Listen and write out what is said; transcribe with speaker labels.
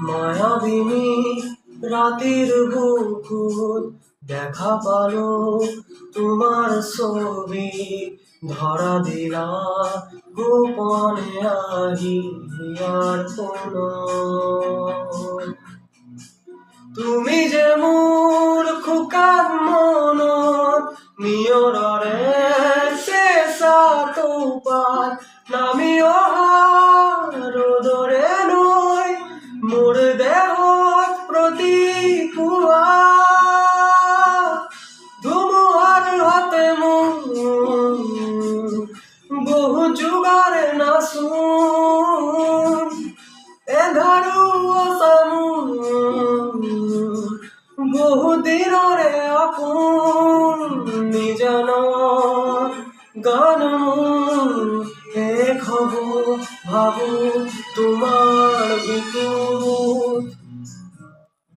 Speaker 1: মায়াবিনী রাতের বুকুত দেখা পালো তোমার ছবি ধরা দিলা গোপনে আহিয়ার কোন তুমি যে মোর খোকার মনত নিয়ৰৰে চেঁচা তোপাত নামি অহা ৰ'দৰে নৈ মোৰ দেহত প্ৰতিপুৱা ধুমুহাৰ হাতে মোৰ বহু যুগৰে নাচোন এন্ধাৰো আছামোন বহু দিনৰে আপোন নিজান গান মোৰ শেষ হ'ব ভাবো তোমাৰ